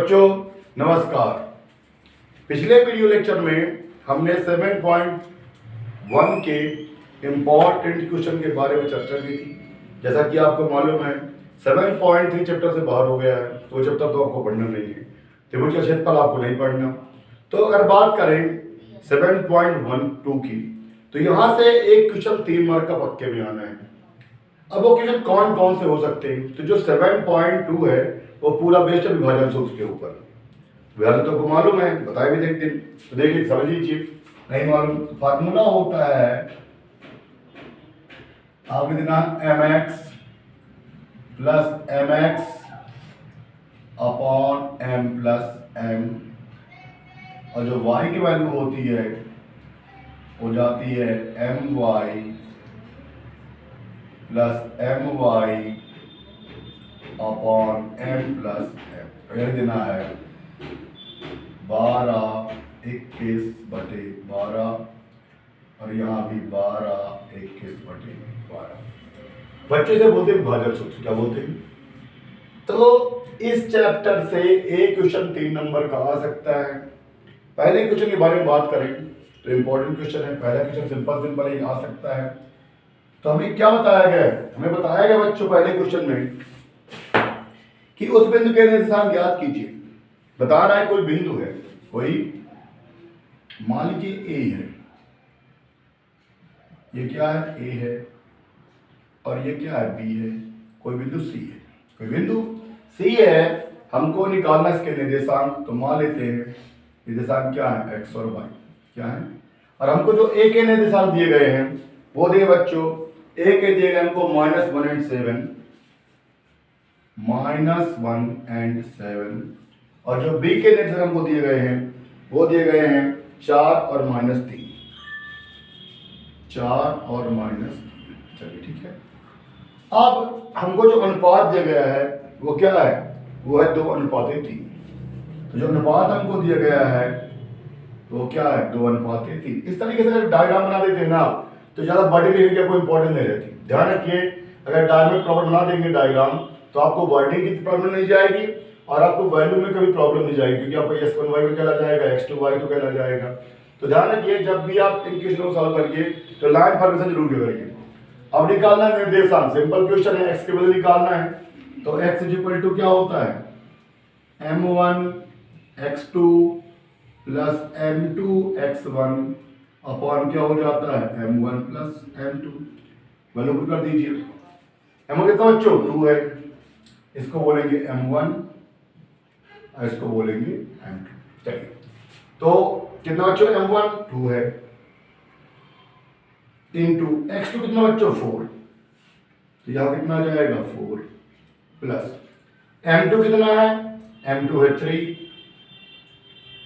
बच्चों नमस्कार। पिछले वीडियो लेक्चर में हमने 7.1 के इम्पॉर्टेंट क्वेश्चन के बारे में चर्चा की थी। जैसा कि आपको मालूम है 7.3 चैप्टर से बाहर हो गया है, तो चैप्टर तो आपको पढ़ना नहीं है, त्रिभुज का क्षेत्रफल आपको नहीं पढ़ना। तो अगर बात करें 7.12 की, तो यहाँ से एक क्वेश्चन 3 मार्क का पक्के में आना है। अब वो क्वेश्चन कौन कौन से हो सकते हैं? तो जो 7.2 है वो पूरा बेस्ड है विभाजन सूत्र के ऊपर। विभाजन तो आपको मालूम है, बताए भी देखते हैं, तो देखिए समझ लीजिए। नहीं मालूम तो फार्मूला होता है, आपने देना mx plus mx upon m plus m, और जो y की वैल्यू होती है वो जाती है my plus my upon m plus m। यह देना है 12/21/12, और यहाँ भी 12/21/12। बच्चे से बोलते हैं विभाजन सूत्र, क्या बोलते हैं? तो इस चैप्टर से एक क्वेश्चन 3 नंबर का आ सकता है। पहले क्वेश्चन के बारे में बात करें तो इंपॉर्टेंट क्वेश्चन है। पहला क्वेश्चन सिंपल ही आ सकता है। तो हमें क्या बताया गया है? हमें बताया गया बच्चों पहले क्वेश्चन में कि उस बिंदु के निर्देशांक ज्ञात कीजिए। बता रहा है कोई बिंदु है, कोई मान लीजिए ए है, ये क्या है? ए है, और ये क्या है? बी है। कोई बिंदु सी है, कोई बिंदु सी है, हमको निकालना इसके निर्देशांक। तो मान लेते हैं निर्देशांक क्या है? एक्स और वाई क्या है, और हमको जो ए के निर्देशांक दिए गए हैं वो दिए बच्चों, ए के दिए गए हमको -1 and 7, और जो बी के निर्देशांक हमको दिए गए हैं वो दिए गए हैं 4 और -3। 4 और -3, चलिए ठीक है। अब हमको जो अनुपात दिया गया है वो क्या है? वो है 2:3। तो जो अनुपात हमको दिया गया है वो क्या है? 2:3। इस तरीके से अगर डायग्राम बना देते हैं ना आप, तो ज़्यादा बड़ी लिखने की कोई इंपॉर्टेंस नहीं रहती। ध्यान रखिए, अगर डायग्राम प्रॉपर बना देंगे डायग्राम, तो आपको वर्डिंग की प्रॉब्लम नहीं जाएगी और आपको वैल्यू में कभी प्रॉब्लम नहीं जाएगी, क्योंकि आपका x1y में कहला जाएगा, x2y तो कहला जाएगा। तो ध्यान रखिए, जब भी आप इन क्वेश्चनों को सॉल्व करिए तो लाइन फॉर्मेशन जरूर करिए। अब निकालना है निर्देशांक, सिंपल क्वेश्चन है, x के बदले निकालना है। तो x = क्या होता है? m1 x2 plus m2 x1 upon क्या हो जाता है? m1 plus m2। Value put कर दीजिए। m1 कितना बच्चों? 2 है, इसको बोलेंगे m1 और इसको बोलेंगे m2। चलिए, तो कितना बच्चों? m1 2 है, इंटू x2 कितना बच्चों? 4, तो यहाँ कितना आ जाएगा? 4 प्लस m2 कितना है? m2 है 3,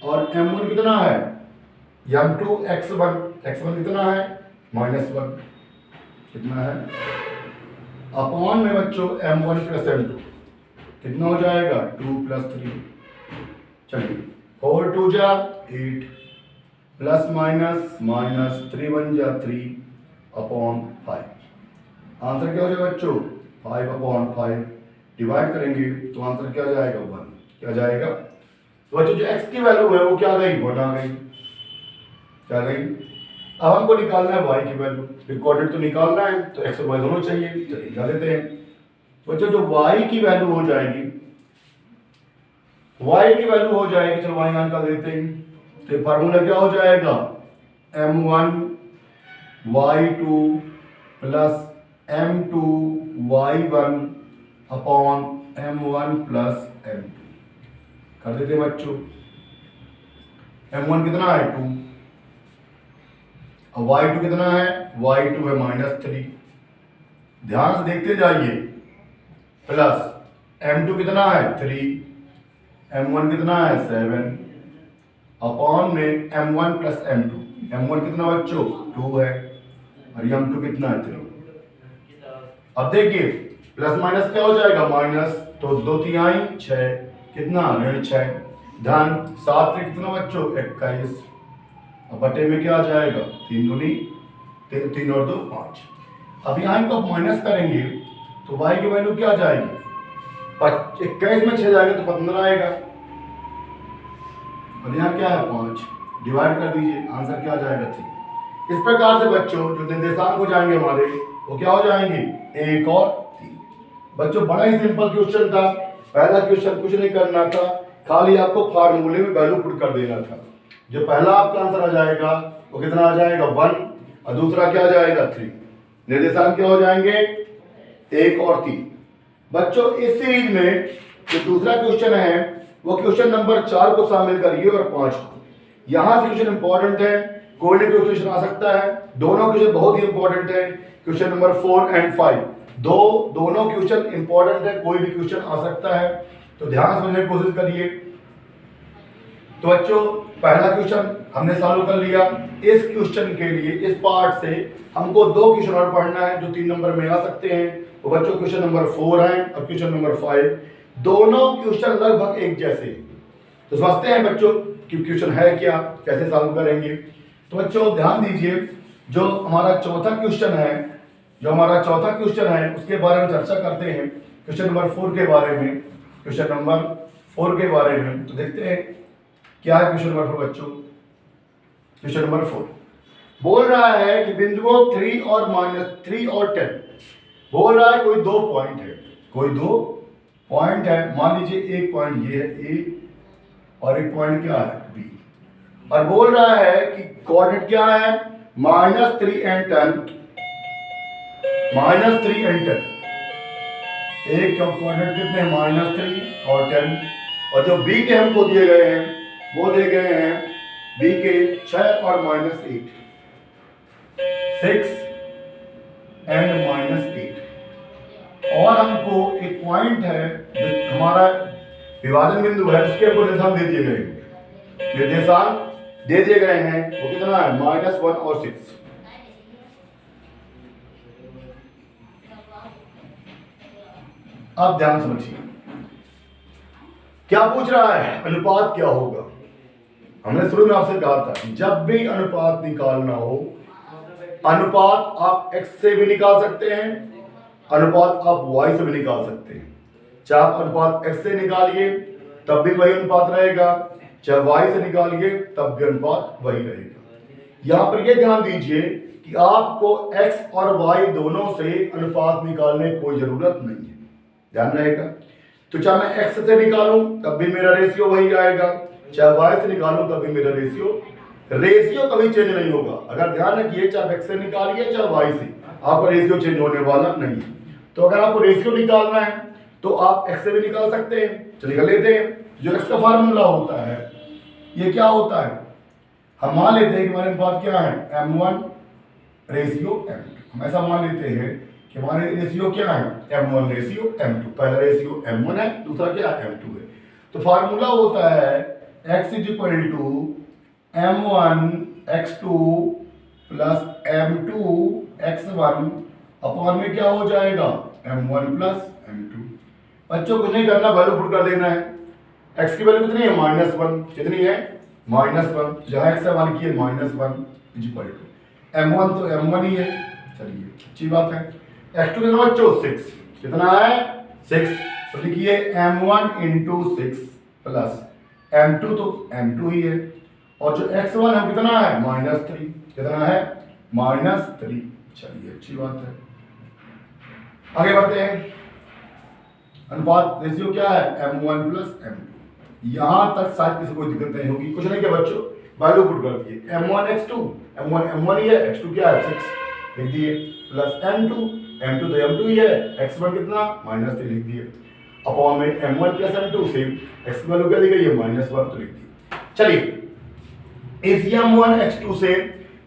और m1 कितना है? m2 x1 कितना है? -1 कितना है? अपॉन में बच्चों m1 प्लस m2 कितना हो जाएगा? 2 प्लस 3। चलिए, 4 2 जा 8, प्लस माइनस 3 1 जा 3 अपॉन 5। आंसर क्या हो जाएगा बच्चों? 5/5। डिवाइड करेंगे तो आंसर क्या जाएगा? 1। क्या जाएगा? तो बच्चों जो x की वैल्यू है वो क्या आ गई? 1 आ गई। क्या गई? अब हमको निकालना है y की वैल्यू। कोऑर्डिनेट तो निकालना है, तो x और y दोनों चाहिए। चलिए निकाल लेते हैं। बच्चों जो y की वैल्यू हो जाएगी, चलो y यहाँ निकाल देते हैं। तो फार्मूला क्या हो जाएगा? m1 y2 plus m2 y1 upon m1 plus m2 कर देते हैं बच्चों। m1 कितना है? 2, और y2 कितना है? y2 है -3। ध्यान से देखते जाइए। प्लस m2 कितना है? 3, m1 कितना है? 7 अपॉन में m1 प्लस m2। m1 कितना बच्चों? 2 है, और m2 कितना है? 3। अब देखिए प्लस माइनस क्या हो जाएगा? माइनस, तो 2 3 6, कितना? -6। ध्यान 7 से कितना बच्चों? 21। अब बटे में क्या आ जाएगा? 3 दूनी 3 और 2 5। अब यहाँ इनको आप माइनस करेंगे तो y की वैल्यू क्या आ जाएगी? 21 में 6 जाएगा तो 15 आएगा। और यहाँ क्या है 5, डिवाइड कर दीजिए, आंसर क्या जाएगा 3। इस प्रकार से बच्चों जो निर्देशांक हो जाएंगे हमारे वो क्या हो जाएंगे 1 और 3। बच्चों बड़ा ही सिंपल क्वेश्चन था। पहला क्वेश्चन कुछ नहीं करना था, खाली आपको फार्मूले में वैल्यू पुट कर देना था। जो पहला आपका आंसर आ जाएगा वो कितना आ जाएगा 1 और दूसरा क्या आ जाएगा 3। निर्देशांक क्या हो जाएंगे 1 और 3। बच्चों इस सीरीज में जो दूसरा क्वेश्चन है वो क्वेश्चन नंबर 4 को शामिल करिए और 5 को। यहाँ से क्वेश्चन इंपॉर्टेंट है, कोई ना कोई क्वेश्चन आ सकता है। दोनों क्वेश्चन बहुत ही इंपॉर्टेंट है, क्वेश्चन नंबर 4 एंड 5 दोनों क्वेश्चन इंपॉर्टेंट है, कोई भी क्वेश्चन आ सकता है, तो ध्यान से समझने की कोशिश करिए। तो बच्चों पहला क्वेश्चन हमने सॉल्व कर लिया। इस क्वेश्चन के लिए इस पार्ट से हमको 2 क्वेश्चन और पढ़ना है जो 3 नंबर में आ सकते हैं। तो बच्चों क्वेश्चन नंबर 4 है और क्वेश्चन नंबर 5, दोनों क्वेश्चन लगभग एक जैसे। तो समझते हैं बच्चों कि क्वेश्चन है क्या, कैसे सॉल्व करेंगे। तो बच्चों ध्यान दीजिए, जो हमारा चौथा क्वेश्चन है उसके बारे में चर्चा करते हैं, क्वेश्चन नंबर 4 के बारे में। क्वेश्चन नंबर 4 के बारे में तो देखते हैं क्या है क्वेश्चन नंबर 4 बच्चों। क्वेश्चन नंबर 4 बोल रहा है कि बिंदुओं 3 और -3 और 10 बोल रहा है कोई 2 पॉइंट है, कोई 2 पॉइंट है। मान लीजिए एक पॉइंट ये है ए और एक पॉइंट क्या है बी, और बोल रहा है कि कोऑर्डिनेट क्या है -3 एंड 10, -3 एंड 10। एक कोऑर्डिनेट कितने -3 और 10, और जो बी के हमको दिए गए हैं वो दिए गए हैं बी के 6 और -8, 6 एंड -8। और हमको एक पॉइंट है जो हमारा विभाजन बिंदु है, उसके हमको निर्देशांक दे दिए गए हैं, निर्देशांक दे दिए गए हैं। वो कितना है -1 और 6। अब ध्यान समझिए क्या पूछ रहा है, अनुपात क्या होगा। हमने शुरू में आपसे कहा था जब भी अनुपात निकालना हो, अनुपात आप x से भी निकाल सकते हैं, अनुपात आप y से भी निकाल सकते हैं। चाहे आप अनुपात x से निकालिए तब भी वही अनुपात रहेगा, चाहे y से निकालिए तब भी अनुपात वही रहेगा। यहां पर यह ध्यान दीजिए कि आपको x और y दोनों से अनुपात निकालने की कोई जरूरत नहीं है, ध्यान रहेगा। तो चाहे मैं x से निकालूं तब भी मेरा रेशियो वही आएगा, चाहे y से निकालूं तब भी मेरा रेशियो कभी चेंज नहीं होगा। अगर ध्यान रखिए चाहे x से निकालिए चाहे y से, आपका रेशियो चेंज होने वाला नहीं है। तो अगर आपको रेशियो निकालना है तो आप x से भी निकाल सकते हैं। चलिए कर लेते हैं। जो x का फार्मूला होता है ये क्या होता है, हम मान लेते हैं कि हमारे पास क्या है m1 रेशियो m2। हम ऐसा मान लेते हैं कि हमारे रेशियो क्या है m1 रेशियो m2। पहला रेशियो m1 है, दूसरा क्या है m2 है। तो फार्मूला होता है x = m1 x2 plus m2 x1 upon में क्या हो जाएगा m1 प्लस m2। बच्चों कुछ नहीं करना, वैल्यू पुट कर देना है। x की वैल्यू कितनी है -1, कितनी है -1, जहां x है मान की -1 = m1 तो m1 ही है। चलिए अच्छी बात है। x2 कितना बच्चों 6, कितना है 6, तो लिखिए m1 × 6 प्लस m2 तो m2 ही है, और जो x1 है कितना है -3, कितना है -3। चलिए अच्छी बात है, आगे बढ़ते हैं। अनुपात रेशियो क्या है m1 प्लस m2। यहां तक शायद किसी को दिक्कत नहीं होगी, कुछ नहीं किया बच्चों, वैल्यू पुट कर दिए m1 x2, m1 ही है, x2 क्या है 6 लिख दिए, प्लस m2 तो m2 ही है, x1 कितना -3 लिख दिए, अपॉन में m1 प्लस m2 से x की वैल्यू क्या दी गई है -1 तो लिख दी। चलिए इस m1 x2 से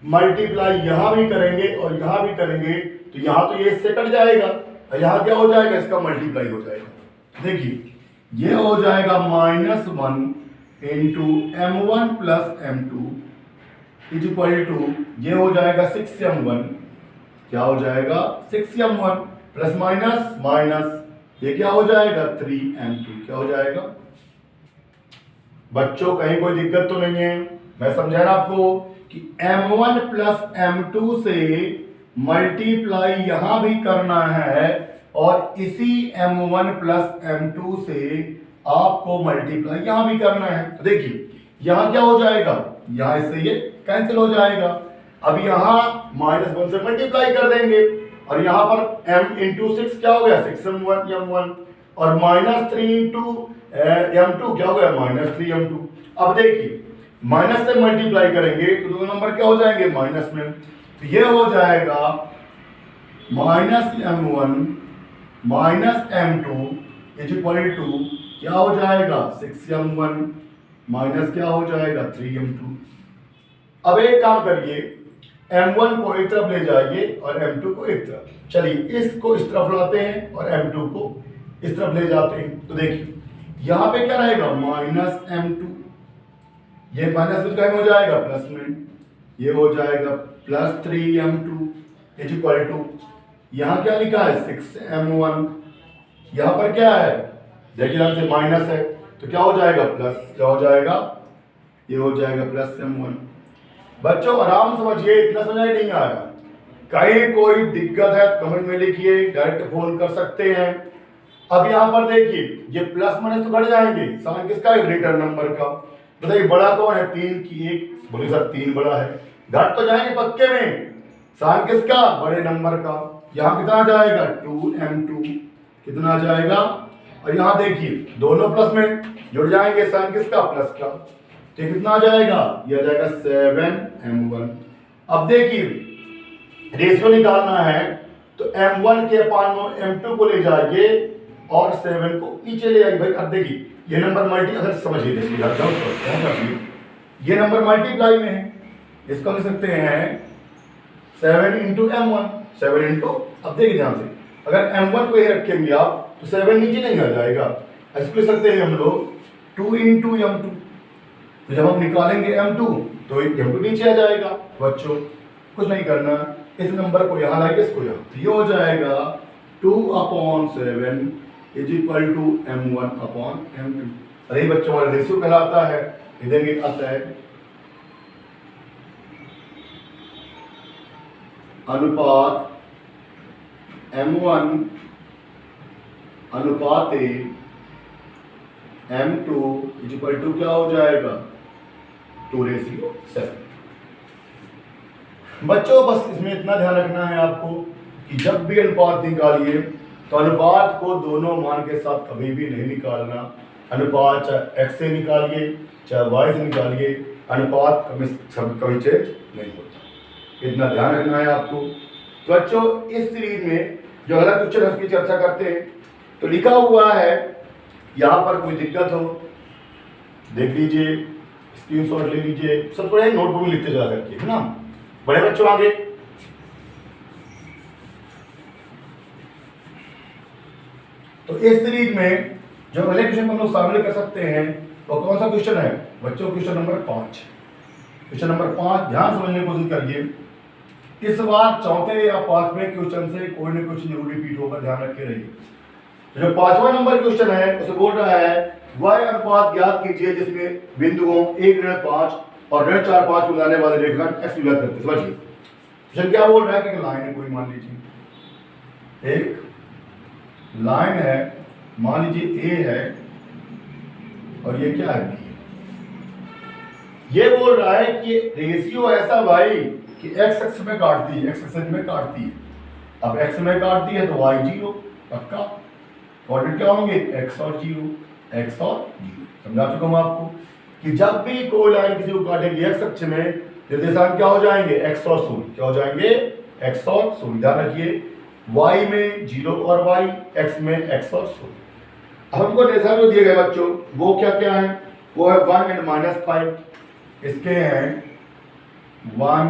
मल्टीप्लाई यहां भी करेंगे और यहां भी करेंगे, तो यहां तो ये इससे कट जाएगा और यहां क्या हो जाएगा इसका मल्टीप्लाई हो जाएगा। देखिए ये हो जाएगा -1 × m1 प्लस m2 = ये हो जाएगा 6m1, क्या हो जाएगा 6m1 प्लस माइनस ये क्या हो जाएगा 3m2, क्या हो जाएगा। बच्चों कहीं कोई दिक्कत तो नहीं है, मैं समझा रहा आपको कि m1 प्लस m2 से मल्टीप्लाई यहां भी करना है और इसी m1 प्लस m2 से आपको मल्टीप्लाई यहां भी करना है। तो देखिए यहाँ क्या हो जाएगा, यहाँ इससे ये कैंसिल हो जाएगा। अब यहाँ -1 से मल्टीप्लाई कर देंगे और यहाँ पर m इंटू 6 क्या हो गया, 6m1 और -3 इंटू m2 क्या हो गया, -3m2। अब देखिए माइनस से मल्टीप्लाई करेंगे तो दोनों नंबर क्या हो जाएंगे, माइनस में। तो ये हो जाएगा -m1 -m2 = क्या हो जाएगा, 6m1 माइनस क्या हो जाएगा, 3m2। अब एक काम करिए, m1 को एक तरफ ले जाइए और m2 को एक तरफ। चलिए इसको इस तरफ लाते हैं और m2 को इस तरफ ले जाते हैं। तो देखिए यहाँ पे क्या रहेगा, -m2, ये माइनस में क्या हो जाएगा, प्लस में, ये हो जाएगा +3m2 = यहाँ क्या लिखा है, 6m1। यहाँ पर क्या है, देखिए यहाँ से माइनस है तो क्या हो जाएगा, प्लस, क्या हो जाएगा, ये हो जाएगा +m1। बच्चों आराम समझिए, इतना समझ नहीं आया, कहीं कोई दिक्कत है कमेंट में लिखिए, डायरेक्ट फोन कर सकते हैं। अब यहाँ पर देखिए ये प्लस माइनस तो घट जाएंगे, साइन किसका है, ग्रेटर नंबर का। बताइए बड़ा कौन है, 3 की 1, बोलिए सर 3 बड़ा है, घट तो जाएंगे पक्के में, साइन किसका, बड़े नंबर का। यहाँ कितना जाएगा, 2m2 कितना आ जाएगा, और यहाँ देखिए दोनों प्लस में जुड़ जाएंगे, साइन किसका, प्लस का, तो कितना आ जाएगा, ये आ जाएगा 7m1। अब देखिए रेशियो निकालना है तो m1 के अपान m2 को ले जाइए और 7 को नीचे ले आइए। भाई अब देखिए ये नंबर मल्टी, अगर समझिए ये नंबर मल्टीप्लाई में है, इसको लिख सकते हैं 7 इंटू m1, 7 इंटू, अब देखिए ध्यान से, अगर m1 को ही रखेंगे आप तो 7 नीचे नहीं आ जाएगा, इसको लिख सकते हैं हम लोग 2 इंटू m2। तो जब हम निकालेंगे m2 तो m2 नीचे आ जाएगा। बच्चों कुछ नहीं करना, इस नंबर को यहाँ लाइए, इसको यहाँ, तो ये हो जाएगा 2/7 = m1/m2। अरे बच्चों हमारा रेशियो कहलाता है, इधर भी आता है अनुपात m1 अनुपात m2 = क्या हो जाएगा, 2:7। बच्चों बस इसमें इतना ध्यान रखना है आपको कि जब भी अनुपात निकालिए तो अनुपात को दोनों मान के साथ कभी भी नहीं निकालना। अनुपात चाहे x से निकालिए चाहे y से निकालिए, अनुपात कभी चेंज नहीं होता, इतना ध्यान रखना है आपको। तो बच्चों इस सीरीज में जो अगला क्वेश्चन है उसकी चर्चा करते हैं। तो लिखा हुआ है, यहाँ पर कोई दिक्कत हो देख लीजिए, स्क्रीनशॉट ले लीजिए, सब पढ़े नोटबुक में लिखते जा करके, है ना बड़े बच्चों। आगे तो इस सीरीज में जो अगले क्वेश्चन को हम लोग शामिल कर सकते हैं वो कौन सा क्वेश्चन है बच्चों, क्वेश्चन नंबर 5। क्वेश्चन नंबर 5 ध्यान समझने की कोशिश करिए। इस बार चौथे या पांचवें क्वेश्चन से कोई न कुछ जरूर रिपीट होगा, ध्यान रखे रहिए। जो 5वां नंबर क्वेश्चन है उसे बोल रहा है वह अनुपात ज्ञात कीजिए जिसमें बिंदुओं 1.5 और 4.5 को मिलाने वाले रेखाखंड x विभाजित करते। समझिए क्वेश्चन क्या बोल रहा है कि लाइन है कोई, मान लीजिए एक लाइन है, मान लीजिए ए है और ये क्या है बी। ये बोल रहा है कि रेशियो ऐसा भाई कि x एक्स में काटती है, x एक्स में काटती है। अब x में काटती है तो y 0 पक्का, कोऑर्डिनेट क्या होंगे, x और 0, x और 0। समझा चुका हूं आपको कि जब भी कोई लाइन किसी को काटेगी x अक्ष में, निर्देशांक क्या हो जाएंगे, x और 0, क्या हो जाएंगे, x और 0। ध्यान रखिए y में 0 और y, x में x और 0। हमको निर्देशांक जो दिए गए बच्चों वो क्या क्या है, वो है 1 and -5, इसके हैं 1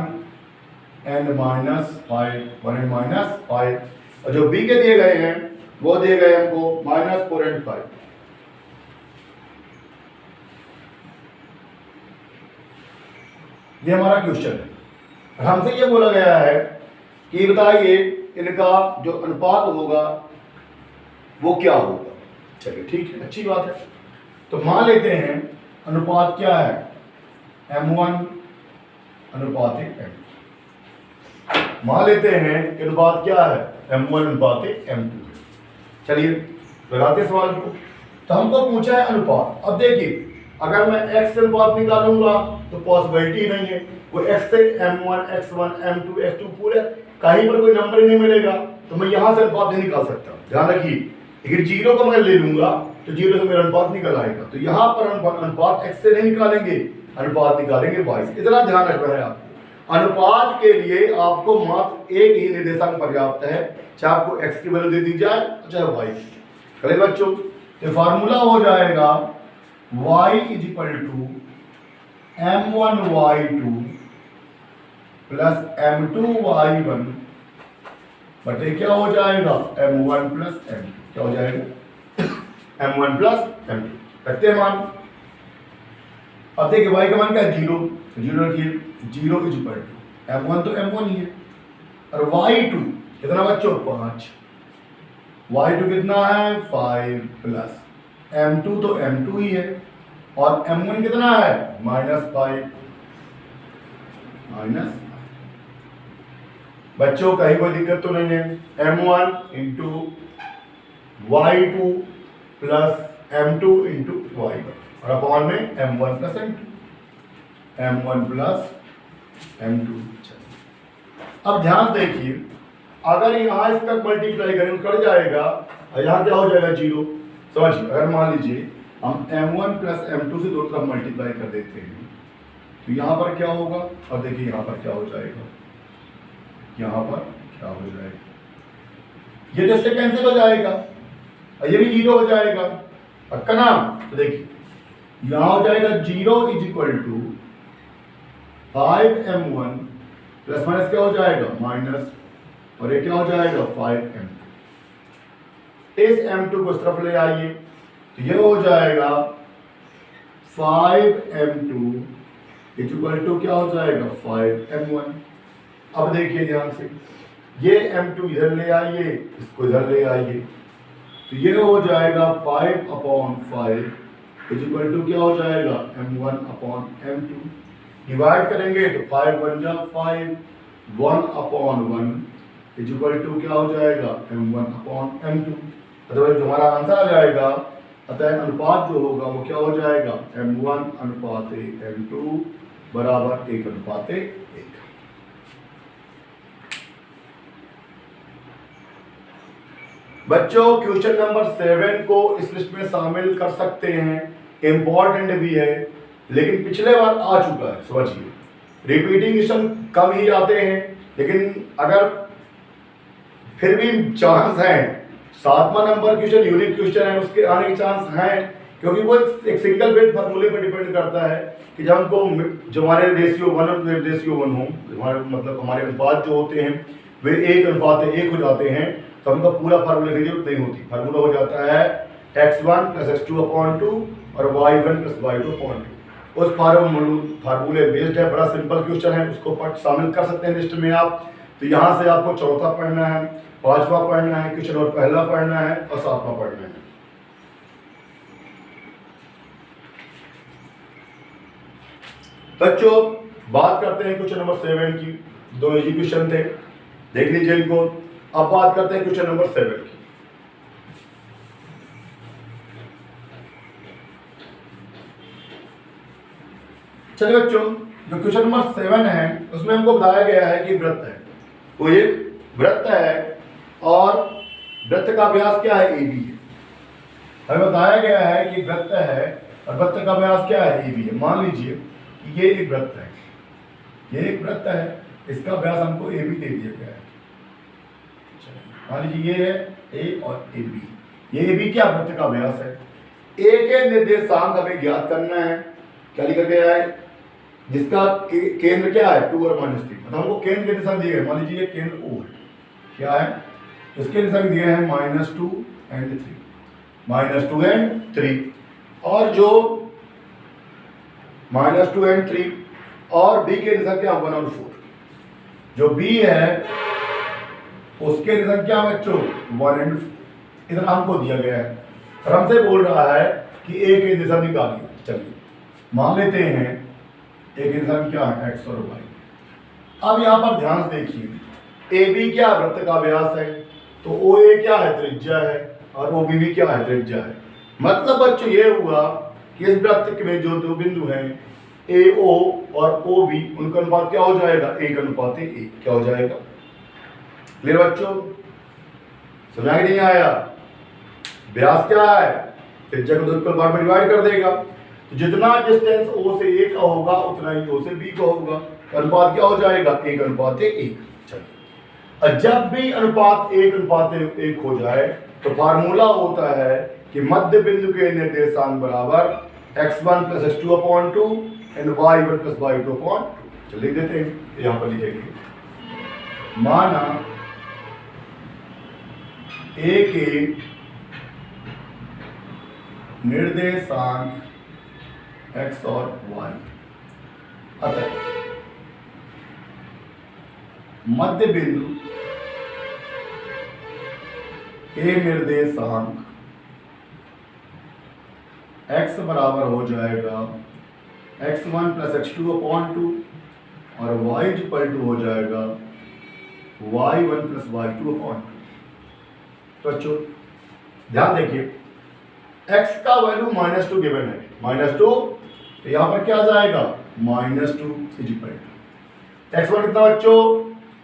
and -5, और जो b के दिए गए हैं वो दिए गए हमको -4 and 5। ये हमारा क्वेश्चन है। हमसे ये बोला गया है कि बताइए इनका जो अनुपात होगा वो क्या होगा। चलिए ठीक है, अच्छी बात है। तो मान लेते हैं अनुपात क्या है, m1 अनुपात m2। मान लेते हैं अनुपात क्या है, m1 अनुपात m2। चलिए लगाते सवाल को। तो हमको पूछा है अनुपात। अब देखिए अगर मैं x से अनुपात निकालूंगा तो पॉसिबिलिटी नहीं है, वो x से m1 x1 m2 x2 पूरे कहीं पर कोई नंबर ही नहीं मिलेगा, तो मैं यहाँ से अनुपात नहीं निकाल सकता। ध्यान रखिए, लेकिन जीरो को मैं ले लूंगा तो जीरो से मेरा अनुपात निकल आएगा, तो यहाँ पर अनुपात x से नहीं निकालेंगे, अनुपात निकालेंगे y से। इतना ध्यान रखना है आपको। अनुपात के लिए आपको मात्र एक ही निर्देशांक पर्याप्त है, चाहे आपको x की वैल्यू दे दी जाए चाहे y की। चलिए बच्चों, तो फार्मूला हो जाएगा y is equal to m1y2 plus m2y1 बटे क्या हो जाएगा m1 प्लस m2, क्या हो जाएगा m1 प्लस m2। रखते हैं मान। अब देखिए y का मान क्या है, जीरो, तो जीरो रखिए, zero is equal to m1 तो m1 ही है, और y2 कितना बच्चों 5, y2 कितना है 5 प्लस m2 तो m2 ही है, और m1 कितना है -5 माइनस। बच्चों कहीं कोई दिक्कत तो नहीं है, m1 into y2 plus m2 into y1 और अपॉन में m1 plus m1 plus m2। अब ध्यान देखिए, अगर यहाँ इस तक मल्टीप्लाई करें तो कट जाएगा और यहाँ क्या हो जाएगा जीरो। समझिए, अगर मान लीजिए हम m1 प्लस m2 से दो तरफ मल्टीप्लाई कर देते हैं तो यहाँ पर क्या होगा, और देखिए यहाँ पर क्या हो जाएगा, यहाँ पर क्या हो जाएगा, ये तो इससे कैंसिल हो जाएगा और ये भी जीरो हो जाएगा, पक्का ना। तो देखिए यहाँ हो जाएगा zero is equal to 5m1 plus minus क्या हो जाएगा माइनस, और ये क्या हो जाएगा 5m2। इस m2 को इस तरफ ले आइए तो ये हो जाएगा 5m2 इज इक्वल टू क्या हो जाएगा 5m1। अब देखिए ध्यान से, ये m2 इधर ले आइए, इसको इधर ले आइए, तो ये हो जाएगा 5/5 इज इक्वल टू क्या हो जाएगा m1/m2। डिवाइड करेंगे तो 5 1 जा 5, 1/1 इज इक्वल टू क्या हो जाएगा m1/m2। अतः जो हमारा आंसर आ जाएगा, अतः अनुपात जो होगा वो क्या हो जाएगा m1/m2 बराबर 1/1। बच्चों क्वेश्चन नंबर 7 को इस लिस्ट में शामिल कर सकते हैं, इंपॉर्टेंट भी है लेकिन पिछले बार आ चुका है। समझिए, रिपीटिंग क्वेश्चन कम ही आते हैं, लेकिन अगर फिर भी चांस है, 7वां नंबर क्वेश्चन यूनिक क्वेश्चन है, उसके आने के चांस हैं, क्योंकि वो एक सिंगल बेट फार्मूले पर डिपेंड करता है कि जब हमको जो हमारे रेशियो 1:1 हो, हमारे मतलब हमारे अनुपात जो होते हैं वे 1:1 हो जाते हैं, तो हमको पूरा फार्मूला की जरूरत नहीं होती। फार्मूला हो जाता है x1 + x2/2 और y1 + y2/2। उस फार्मूले बेस्ड है, बड़ा सिंपल क्वेश्चन है, उसको शामिल कर सकते हैं लिस्ट में आप। तो यहाँ से आपको चौथा पढ़ना है, 5वां पढ़ना है, क्वेश्चन और पहला पढ़ना है और 7वां पढ़ना है। बच्चों बात करते हैं क्वेश्चन नंबर 7 की। दो इजी क्वेश्चन थे, देख लीजिए इनको। अब बात करते हैं क्वेश्चन नंबर 7 की। चलिए बच्चों, जो क्वेश्चन नंबर 7 है उसमें हमको बताया गया है कि वृत्त है, कोई एक वृत्त है और वृत्त का व्यास क्या है AB है। हमें बताया गया है कि वृत्त है और वृत्त का व्यास क्या है AB है। मान लीजिए कि ये एक वृत्त है, ये एक वृत्त है, इसका व्यास हमको AB दे दिया गया है। मान लीजिए ये है A और AB, ये AB क्या वृत्त का व्यास है। A के निर्देशांक हमें ज्ञात करना है। क्या लिखा गया है, जिसका केंद्र क्या है 2 और -3, मतलब हमको केंद्र के निर्देशांक दिए गए। मान लीजिए ये केंद्र O है, क्या है, इसके निर्देशांक दिए हैं -2 और 3, -2 और 3, और जो -2 और 3 और B के निर्देशांक क्या 1 और 4। जो B है उसके निर्देशांक क्या बच्चों 1 और 4, इतना हमको दिया गया है और हमसे बोल रहा है कि A के निर्देशांक निकालिए। चलिए मान लेते हैं A के निर्देशांक क्या है x और y। अब यहाँ पर ध्यान से देखिए, AB क्या वृत्त का व्यास है, तो OA क्या है त्रिज्या है, और OB भी क्या है त्रिज्या है। मतलब बच्चों ये हुआ कि इस वृत्त में जो दो बिंदु हैं AO और OB, उनका अनुपात क्या हो जाएगा? 1:1। क्या हो जाएगा? क्लियर बच्चों? समझ नहीं आया? व्यास क्या है? त्रिज्या को 2 पार्ट में डिवाइड कर देगा, तो जितना डिस्टेंस O से A का होगा उतना ही O से B का होगा। अनुपात क्या हो जाएगा? 1:1। चलिए, और जब भी अनुपात 1:1 हो जाए तो फार्मूला होता है कि मध्य बिंदु के निर्देशांक बराबर x1 + x2/2 and y1 + y2/2। चलिए लिख देते हैं, यहां पर लिखेंगे, माना A के निर्देशांक x और y, अतः मध्य बिंदु के निर्देशांक x बराबर हो जाएगा x1 + x2/2 और y = हो जाएगा y1 + y2/2। तो बच्चों ध्यान देखिए, x का वैल्यू -2 गिवन है, -2, तो यहां पर क्या आ जाएगा? -2 = x1 कितना बच्चों?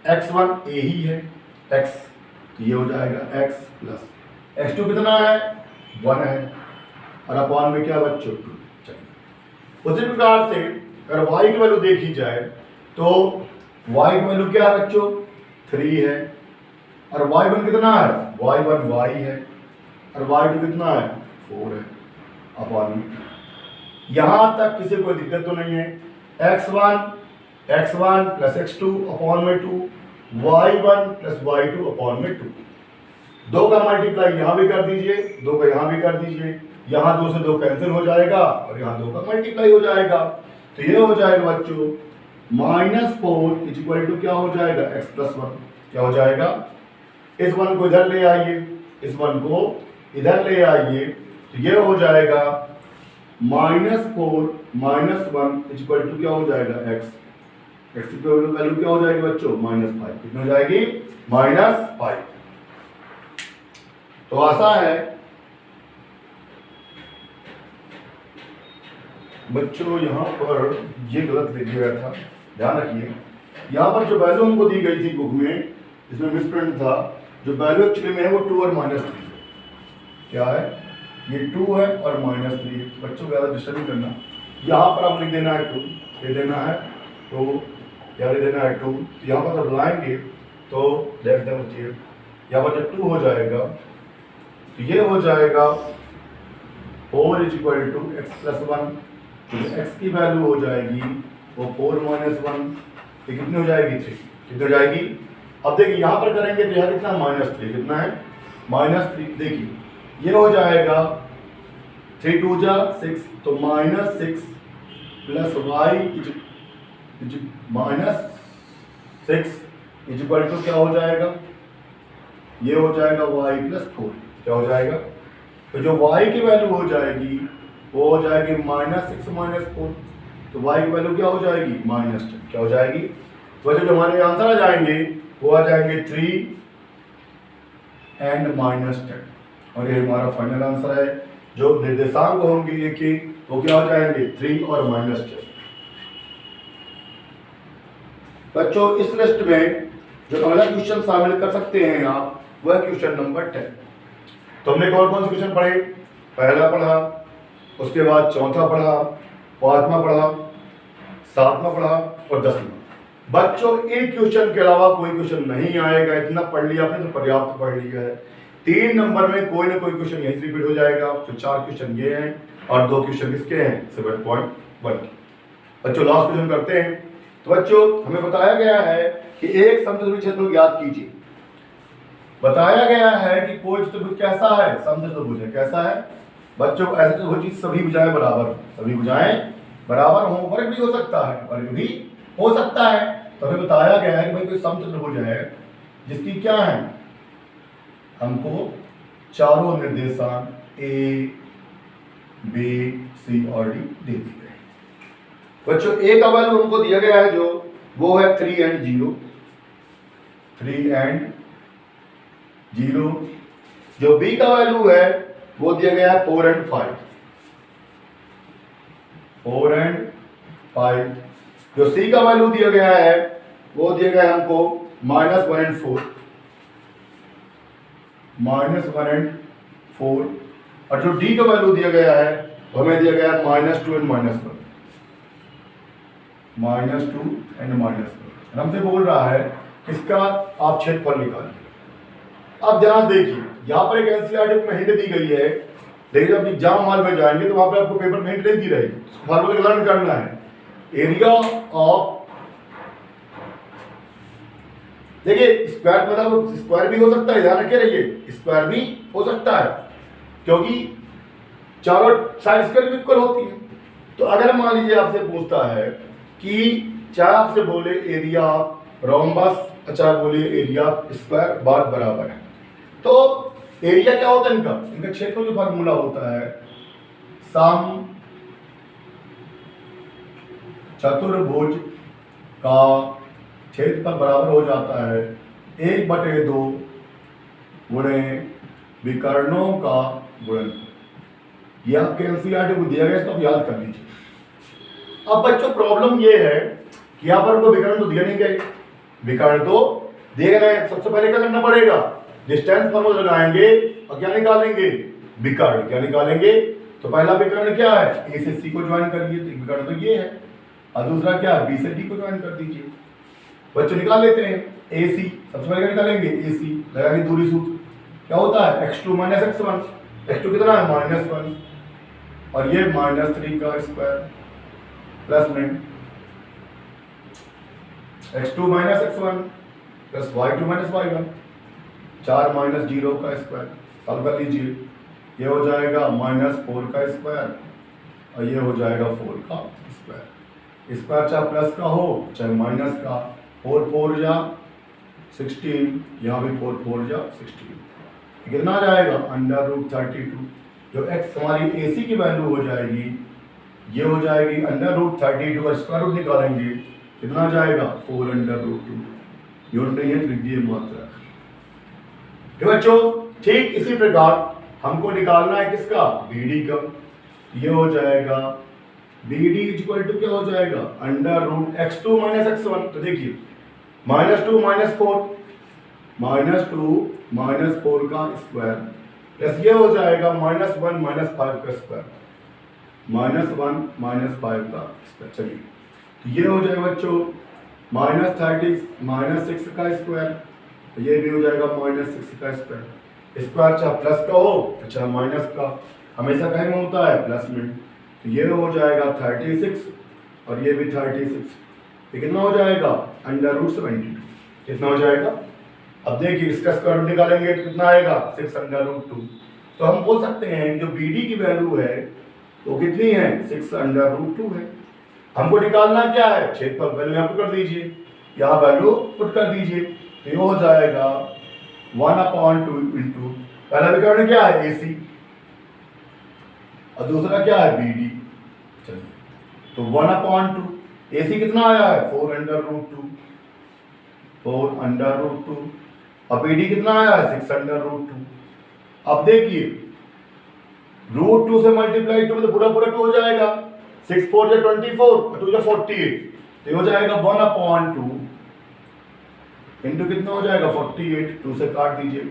x1 a ही है, x, तो ये हो जाएगा x प्लस x2 कितना है? 1 है, और अपॉन में क्या बच्चों? 2। चलिए, उसी प्रकार से अगर y की वैल्यू देखी जाए तो y की वैल्यू क्या है बच्चों? 3 है, और y1 कितना है? y1 y है, और y2 कितना है? 4 है, अपॉन में। यहां तक किसी को दिक्कत तो नहीं है? x1 + x2/2, y1 + y2/2। 2 का मल्टीप्लाई यहाँ भी कर दीजिए, 2 का यहाँ भी कर दीजिए, यहाँ 2 से 2 कैंसिल हो जाएगा और यहाँ 2 का मल्टीप्लाई हो जाएगा, तो ये हो जाएगा बच्चों -4 = क्या हो जाएगा? x + 1। क्या हो जाएगा? इस 1 को इधर ले आइए, इस 1 को इधर ले आइए, तो ये हो जाएगा -4 - 1 = क्या हो जाएगा? x। x की वैल्यू क्या हो जाएगी बच्चों? -5। कितनी हो जाएगी? -5। तो आशा है बच्चों यहाँ पर ये गलत लिख दिया गया था, ध्यान रखिए। यहाँ पर जो वैल्यू हमको दी गई थी बुक में, इसमें मिसप्रिंट था, जो वैल्यू एक्चुअली में है वो 2 और -3 है। क्या है? ये 2 है और -3 है। बच्चों को ज़्यादा डिस्टर्ब नहीं करना, यहाँ पर आप लिख देना है 2, ये देना है 2, यहाँ लिख देना है 2। यहाँ पर जब लाएंगे तो देख देना चाहिए, यहाँ पर जब 2 हो जाएगा तो ये हो जाएगा 4 = x + 1। तो x की वैल्यू हो जाएगी वो 4 - 1, तो कितनी हो जाएगी? 3। कितनी हो जाएगी? अब देखिए यहाँ पर करेंगे तो यहाँ कितना? -3। कितना है? -3। देखिए ये हो जाएगा 3 × 2 = 6, तो -6 + y -6 = क्या हो जाएगा? ये हो जाएगा y + 4। क्या हो जाएगा? तो जो y की वैल्यू हो जाएगी वो हो जाएगी -6 - 4, तो y की वैल्यू क्या हो जाएगी? -10। क्या हो जाएगी? वैसे जो हमारे आंसर आ जाएंगे वो आ जाएंगे 3 and -10, और ये हमारा फाइनल आंसर है। जो निर्देशांक होंगे ये कि वो क्या हो जाएंगे? 3 और -10। बच्चों इस लिस्ट में जो अगला क्वेश्चन शामिल कर सकते हैं आप, वह क्वेश्चन नंबर 10। तो हमने कौन से क्वेश्चन पढ़े? पहला पढ़ा, उसके बाद चौथा पढ़ा, पांचवा पढ़ा, सातवां पढ़ा और 10वां। बच्चों एक क्वेश्चन के अलावा कोई क्वेश्चन नहीं आएगा, इतना पढ़ लिया आपने तो पर्याप्त पढ़ लिया है। 3 नंबर में कोई ना कोई क्वेश्चन यही रिपीट हो जाएगा, तो 4 क्वेश्चन ये हैं और 2 क्वेश्चन किसके हैं? 7.1 के। बच्चों लास्ट क्वेश्चन करते हैं। तो बच्चों हमें बताया गया है कि एक समचतुर्भुज क्षेत्रफल ज्ञात कीजिए। बताया गया है कि कोई चतुर्भुज कैसा है? समचतुर्भुज है। कैसा है बच्चों? ऐसे चतुर्भुज सभी भुजाएं बराबर, सभी भुजाएं बराबर हो, वर्ग भी हो सकता है, वर्ग भी हो सकता है। तो हमें बताया गया है कि भाई कोई समचतुर्भुज है जिसकी क्या है? हमको चारों निर्देशांक A, B, C और D दे दिए गए। बच्चों A का वैल्यू हमको दिया गया है जो वो है 3 and 0, 3 and 0। जो B का वैल्यू है वो दिया गया है 4 and 5। 4 एंड 5। जो सी का वैल्यू दिया गया है वो दिया गया है हमको -1 एंड 4, -1 एंड 4। और जो डी का वैल्यू दिया गया है वो हमें दिया गया है -2 एंड -1, -2 एंड -1। हमसे बोल रहा है किसका आप क्षेत्रफल निकालिए। अब ध्यान देखिए, यहाँ पर एक एनसीईआरटी में हिंट दी गई है, लेकिन जब एग्जाम हॉल में जाएंगे तो वहां पर आपको पेपर में हिंट नहीं दी रहेगी, फॉर्मूला लर्न करना है। एरिया ऑफ, देखिए स्क्वायर मतलब स्क्वायर भी हो सकता है, ध्यान रखे रहिए, स्क्वायर भी हो सकता है क्योंकि चारों साइड स्क्वायर इक्वल होती है। तो अगर मान लीजिए आपसे पूछता है कि चाहे आपसे बोले एरिया ऑफ रोम्बस, अच्छा बोले एरिया ऑफ स्क्वायर, बात बराबर है। तो एरिया क्या होता है इनका क्षेत्रफल जो फार्मूला होता है, सम चतुर्भुज का क्षेत्रफल बराबर हो जाता है 1/2 गुणे विकर्णों का गुणनफल। ये आपके एनसीईआरटी को दिया गया, इसको आप याद कर लीजिए। अब बच्चों प्रॉब्लम ये है कि यहाँ पर उनको विकर्ण तो दिया नहीं गए, विकर्ण तो दिए गए। सबसे पहले क्या करना पड़ेगा, डिस्टेंस फॉर्मूला लगाएंगे और क्या निकालेंगे, विकर्ण। क्या निकालेंगे, तो पहला विकर्ण क्या है, ए से सी को ज्वाइन करिए, तो विकर्ण तो ये है, और दूसरा क्या है, बी से डी को ज्वाइन कर दीजिए। बच्चों निकाल लेते हैं ए सी, सबसे पहले क्या निकालेंगे, ए सी लगाएंगे, दूरी सूत्र क्या होता है, x2 - x1। x2 कितना है, -1, और ये -3 का स्क्वायर प्लस में x2 - x1 plus y2 - y1, 4 - 0 का स्क्वायर, सॉल्व कर लीजिए। ये हो जाएगा -4 का स्क्वायर और ये हो जाएगा 4 का स्क्वायर। स्क्वायर चाहे प्लस का हो चाहे माइनस का, 4 4 जा 16, यहाँ भी 4 4 जा 16, कितना आ जाएगा, √32। जो x हमारी AC की वैल्यू हो जाएगी, ये हो जाएगी √32 का स्क्वायर रूट निकालेंगे, कितना आ जाएगा, 4√2। यूनिट नहीं है, त्रिज्यीय मात्रा। बच्चों ठीक इसी प्रकार हमको निकालना है किसका, BD का। ये हो जाएगा BD इक्वल टू क्या हो जाएगा, √x2 - x1। तो देखिए -2 - 4, -2 - 4 का स्क्वायर प्लस ये हो जाएगा -1 - 5 का स्क्वायर, -1 - 5 का स्क्वायर। चलिए तो ये हो जाएगा बच्चों -6 का स्क्वायर, तो ये भी हो जाएगा -6 का स्क्वायर। स्क्वायर चाहे प्लस का हो चाहे माइनस का, हमेशा कहीं में होता है प्लस में। तो ये हो जाएगा 36 और ये भी 36, ये कितना हो जाएगा, √72। कितना हो जाएगा, अब देखिए इसका स्क्वायर रूट निकालेंगे तो कितना आएगा, 6√2। तो हम बोल सकते हैं जो BD की वैल्यू है वो कितनी है, 6√2 है। हमको निकालना क्या है, क्षेत्रफल, वैल्यू यहाँ पर कर दीजिए, यहाँ वैल्यू पुट कर दीजिए, तो ये हो जाएगा 1/2 इंटू पहला विकर्ण क्या है, AC, और दूसरा क्या है, BD। चलिए तो 1/2, AC कितना आया है, 4√2, 4√2, और BD कितना आया है, 6√2। अब देखिए √2 से मल्टीप्लाई 2 तो पूरा 2 हो जाएगा, 6 4 जा 24 और 2 जा 48, तो हो जाएगा 1/2 इंटू कितना हो जाएगा, 48, 2 से काट दीजिए,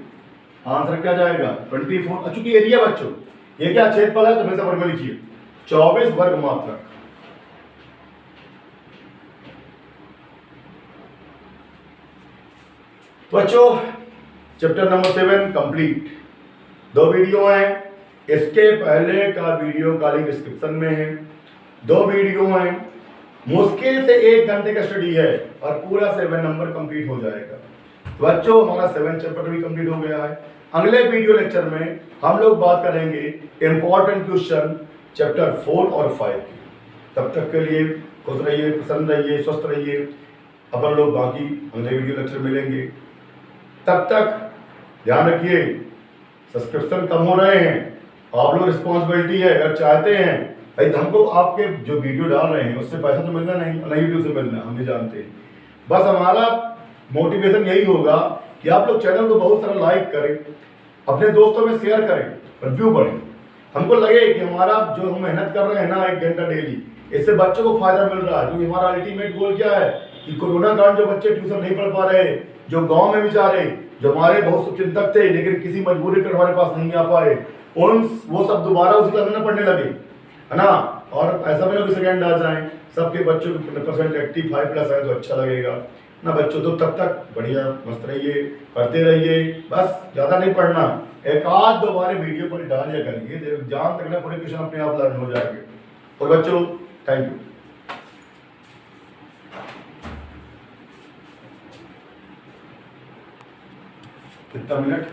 आंसर क्या जाएगा, 24। चूंकि एरिया बच्चों ये क्या क्षेत्रफल है, तो हमेशा वर्ग में लिखिए, 24 वर्ग मात्रक। बच्चों चैप्टर नंबर 7 कंप्लीट। 2 वीडियो हैं, इसके पहले का वीडियो का लिंक डिस्क्रिप्शन में है। 2 वीडियो हैं, मुश्किल से 1 घंटे का स्टडी है और पूरा 7 नंबर कंप्लीट हो जाएगा। बच्चों हमारा 7 चैप्टर भी कंप्लीट हो गया है। अगले वीडियो लेक्चर में हम लोग बात करेंगे इंपॉर्टेंट क्वेश्चन चैप्टर 4 और 5 की। तब तक के लिए खुश रहिए, प्रसन्न रहिए, स्वस्थ रहिए। अपन लोग बाकी अगले वीडियो लेक्चर मिलेंगे। तब तक ध्यान रखिए, सब्सक्रिप्शन कम हो रहे हैं, आप लोग रिस्पॉन्सिबिलिटी है, अगर चाहते हैं भाई हमको आपके जो वीडियो डाल रहे हैं उससे पैसा तो मिलना नहीं, ना यूट्यूब से मिलना, हम भी जानते हैं। बस हमारा मोटिवेशन यही होगा कि आप लोग चैनल को बहुत सारा लाइक करें, अपने दोस्तों में शेयर करें, रिव्यू बढ़े। हमको लगे कि हमारा जो हम मेहनत कर रहे हैं ना 1 घंटा डेली, इससे बच्चों को फायदा मिल रहा है, क्योंकि हमारा अल्टीमेट गोल क्या है कि कोरोना काल जो बच्चे ट्यूशन नहीं पढ़ पा रहे, जो गांव में बेचारे, जो हमारे बहुत चिंतक थे लेकिन किसी मजबूरी के हमारे पास नहीं आ पाए, उन वो सब दोबारा उसी क्लास में पढ़ने लगे, है ना। और ऐसा भी ना कि सेकेंड आ जाए, सबके बच्चों के परसेंट 85+ है तो अच्छा लगेगा ना। बच्चों तो तब तक बढ़िया मस्त रहिए, पढ़ते रहिए, बस ज़्यादा नहीं पढ़ना, एक आध दो बार वीडियो पर डाल दिया करिए, एग्जाम तक ना पूरे क्वेश्चन अपने आप लर्न हो जाएंगे। और बच्चों थैंक यू। कितना मिनट?